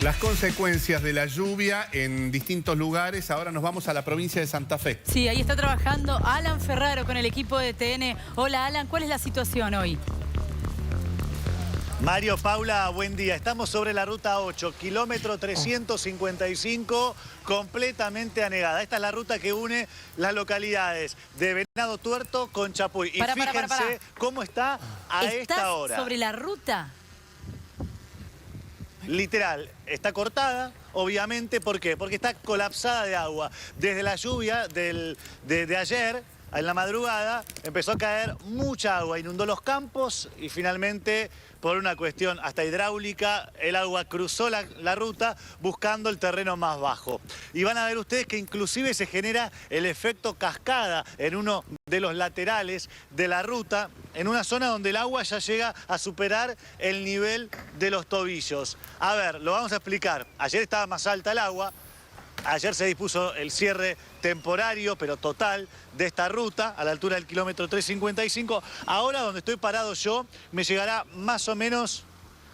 Las consecuencias de la lluvia en distintos lugares. Ahora nos vamos a la provincia de Santa Fe. Sí, ahí está trabajando Alan Ferraro con el equipo de TN. Hola Alan, ¿cuál es la situación hoy? Mario, Paula, buen día. Estamos sobre la ruta 8, kilómetro 355, completamente anegada. Esta es la ruta que une las localidades de Venado Tuerto con Chapuy. Y fíjense cómo está a esta hora. ¿Estás sobre la ruta? Literal, está cortada, obviamente. ¿Por qué? Porque está colapsada de agua. Desde la lluvia de ayer, en la madrugada, empezó a caer mucha agua, inundó los campos y finalmente, por una cuestión hasta hidráulica, el agua cruzó la ruta buscando el terreno más bajo. Y van a ver ustedes que inclusive se genera el efecto cascada en uno de los laterales de la ruta, en una zona donde el agua ya llega a superar el nivel de los tobillos. A ver, lo vamos a explicar. Ayer estaba más alta el agua. Ayer se dispuso el cierre temporario, pero total, de esta ruta a la altura del kilómetro 355. Ahora, donde estoy parado yo, me llegará más o menos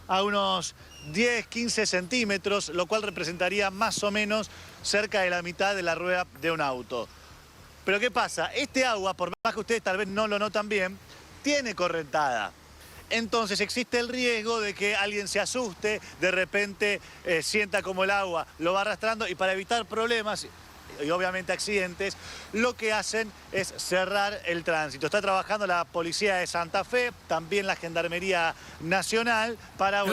a unos 10, 15 centímetros, lo cual representaría más o menos cerca de la mitad de la rueda de un auto. Pero ¿qué pasa? Este agua, por más que ustedes tal vez no lo notan bien, tiene correntada. Entonces existe el riesgo de que alguien se asuste, de repente sienta como el agua lo va arrastrando, y para evitar problemas y obviamente accidentes, lo que hacen es cerrar el tránsito. Está trabajando la policía de Santa Fe, también la Gendarmería Nacional, para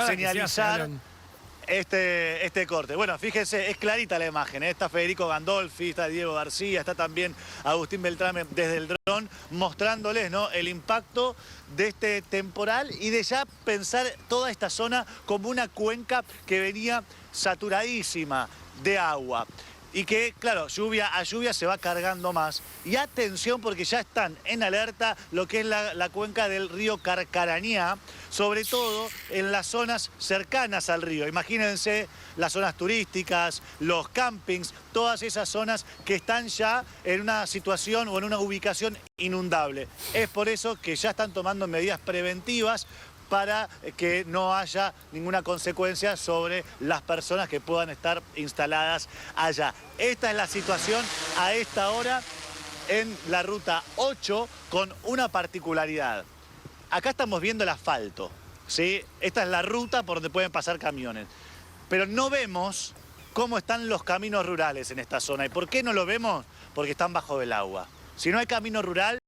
señalizar este corte. Bueno, fíjense, es clarita la imagen, ¿eh? Está Federico Gandolfi, está Diego García, está también Agustín Beltrame desde el dron, mostrándoles, ¿no?, el impacto de este temporal y de ya pensar toda esta zona como una cuenca que venía saturadísima de agua. Y que, claro, lluvia a lluvia se va cargando más. Y atención, porque ya están en alerta lo que es la cuenca del río Carcarañá, sobre todo en las zonas cercanas al río. Imagínense las zonas turísticas, los campings, todas esas zonas que están ya en una situación o en una ubicación inundable. Es por eso que ya están tomando medidas preventivas para que no haya ninguna consecuencia sobre las personas que puedan estar instaladas allá. Esta es la situación a esta hora en la ruta 8, con una particularidad. Acá estamos viendo el asfalto, ¿sí? Esta es la ruta por donde pueden pasar camiones. Pero no vemos cómo están los caminos rurales en esta zona. ¿Y por qué no lo vemos? Porque están bajo el agua. Si no hay camino rural,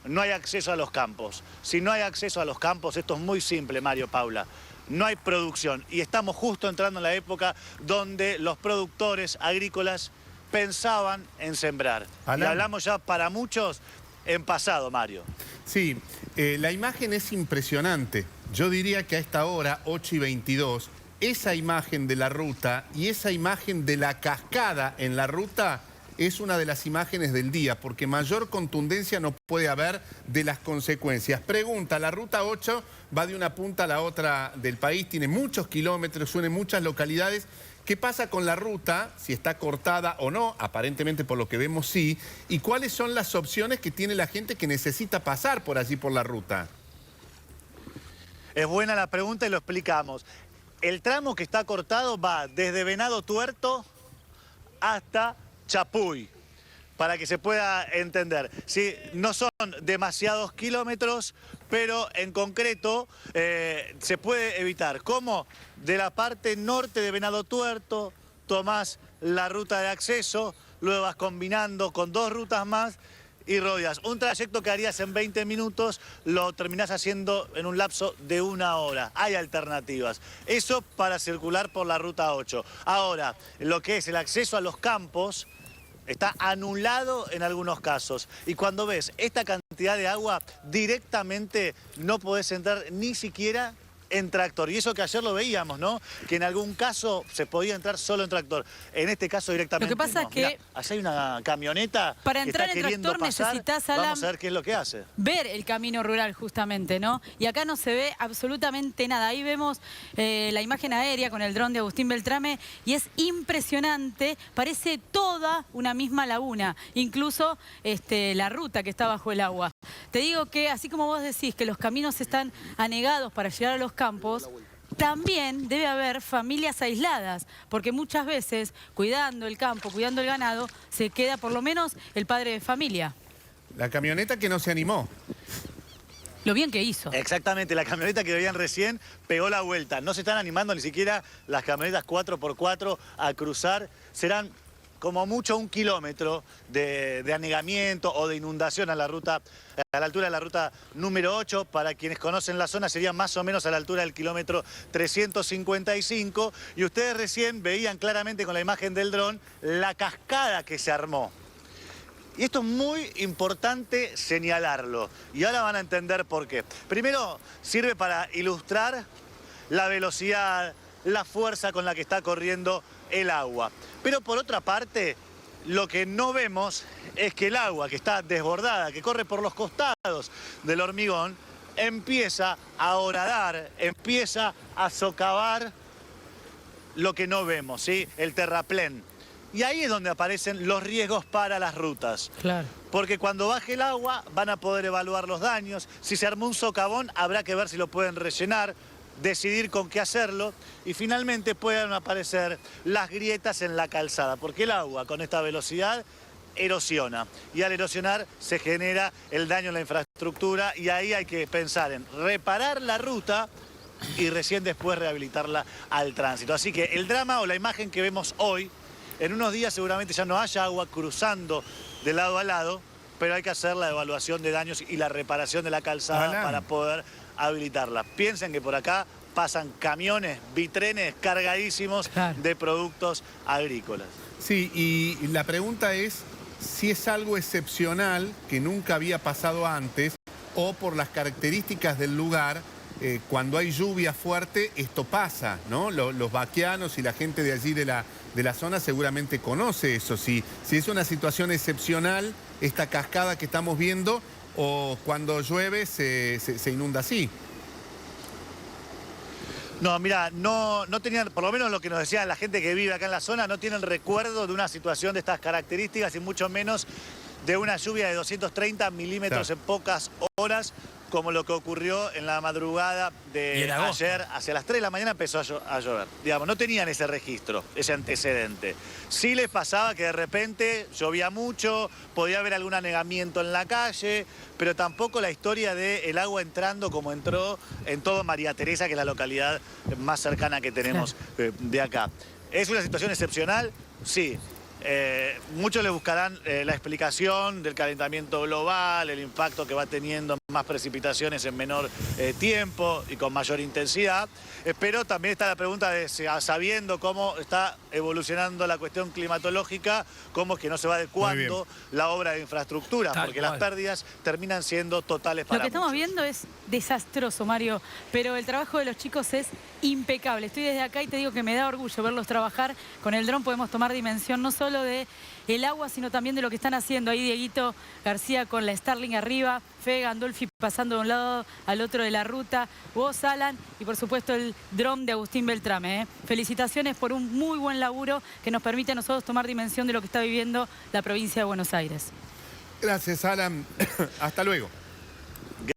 no hay acceso a los campos. Si no hay acceso a los campos, esto es muy simple, Mario, Paula, no hay producción. Y estamos justo entrando en la época donde los productores agrícolas pensaban en sembrar. Y hablamos ya para muchos en pasado, Mario. Sí, la imagen es impresionante. Yo diría que a esta hora, 8:22, esa imagen de la ruta y esa imagen de la cascada en la ruta es una de las imágenes del día, porque mayor contundencia no puede haber de las consecuencias. Pregunta, la ruta 8 va de una punta a la otra del país, tiene muchos kilómetros, une muchas localidades. ¿Qué pasa con la ruta? Si está cortada o no, aparentemente por lo que vemos sí. ¿Y cuáles son las opciones que tiene la gente que necesita pasar por allí por la ruta? Es buena la pregunta y lo explicamos. El tramo que está cortado va desde Venado Tuerto hasta Chapuy, para que se pueda entender. Sí, no son demasiados kilómetros, pero en concreto se puede evitar. ¿Cómo? De la parte norte de Venado Tuerto tomás la ruta de acceso, luego vas combinando con dos rutas más y rodeas. Un trayecto que harías en 20 minutos, lo terminás haciendo en un lapso de 1 hora. Hay alternativas. Eso para circular por la ruta 8. Ahora, lo que es el acceso a los campos está anulado en algunos casos. Y cuando ves esta cantidad de agua, directamente no podés entrar ni siquiera en tractor. Y eso que ayer lo veíamos, ¿no? Que en algún caso se podía entrar solo en tractor. En este caso directamente Lo que pasa no. es que Mirá, allá hay una camioneta para entrar que está en queriendo tractor pasar. necesitas, Alan, vamos a ver qué es lo que hace. Ver el camino rural justamente, ¿no? Y acá no se ve absolutamente nada. Ahí vemos la imagen aérea con el dron de Agustín Beltrame y es impresionante. Parece toda una misma laguna, incluso la ruta que está bajo el agua. Te digo que, así como vos decís que los caminos están anegados para llegar a los campos, también debe haber familias aisladas, porque muchas veces, cuidando el campo, cuidando el ganado, se queda por lo menos el padre de familia. La camioneta que no se animó. Lo bien que hizo. Exactamente, la camioneta que veían recién pegó la vuelta. No se están animando ni siquiera las camionetas 4x4 a cruzar. Serán como mucho 1 kilómetro de anegamiento o de inundación a la altura de la ruta número 8. Para quienes conocen la zona, sería más o menos a la altura del kilómetro 355. Y ustedes recién veían claramente con la imagen del dron la cascada que se armó. Y esto es muy importante señalarlo, y ahora van a entender por qué. Primero, sirve para ilustrar la velocidad, la fuerza con la que está corriendo el agua. Pero por otra parte, lo que no vemos es que el agua que está desbordada, que corre por los costados del hormigón, empieza a horadar, empieza a socavar lo que no vemos, ¿sí? El terraplén. Y ahí es donde aparecen los riesgos para las rutas. Claro. Porque cuando baje el agua van a poder evaluar los daños. Si se armó un socavón, habrá que ver si lo pueden rellenar, decidir con qué hacerlo. Y finalmente pueden aparecer las grietas en la calzada. Porque el agua con esta velocidad erosiona. Y al erosionar se genera el daño en la infraestructura. Y ahí hay que pensar en reparar la ruta y recién después rehabilitarla al tránsito. Así que el drama o la imagen que vemos hoy, en unos días seguramente ya no haya agua cruzando de lado a lado, pero hay que hacer la evaluación de daños y la reparación de la calzada para poder habilitarla. Piensen que por acá pasan camiones, bitrenes cargadísimos de productos agrícolas. Sí, y la pregunta es si es algo excepcional que nunca había pasado antes o por las características del lugar. Cuando hay lluvia fuerte, esto pasa, ¿no? Los vaquianos y la gente de allí de la zona seguramente conoce eso. Si es una situación excepcional, esta cascada que estamos viendo, o cuando llueve se inunda así. No, mira, no tenían, por lo menos lo que nos decía la gente que vive acá en la zona, no tienen recuerdo de una situación de estas características y mucho menos de una lluvia de 230 milímetros en pocas horas, como lo que ocurrió en la madrugada de ayer, hacia las 3 de la mañana empezó a llover. Digamos, no tenían ese registro, ese antecedente. Sí les pasaba que de repente llovía mucho, podía haber algún anegamiento en la calle, pero tampoco la historia del agua entrando como entró en todo María Teresa, que es la localidad más cercana que tenemos de acá. ¿Es una situación excepcional? Sí. Muchos le buscarán la explicación del calentamiento global, el impacto que va teniendo más precipitaciones en menor tiempo y con mayor intensidad, pero también está la pregunta de, sabiendo cómo está evolucionando la cuestión climatológica, cómo es que no se va adecuando la obra de infraestructura, porque las pérdidas terminan siendo totales para Lo que estamos muchos. viendo es desastroso, Mario, pero el trabajo de los chicos es impecable. Estoy desde acá y te digo que me da orgullo verlos trabajar. Con el dron podemos tomar dimensión no solo de el agua, sino también de lo que están haciendo. Ahí Dieguito García con la Starling arriba, Fede Gandolfi pasando de un lado al otro de la ruta, vos, Alan, y por supuesto el dron de Agustín Beltrame. Felicitaciones por un muy buen laburo que nos permite a nosotros tomar dimensión de lo que está viviendo la provincia de Buenos Aires. Gracias, Alan. Hasta luego.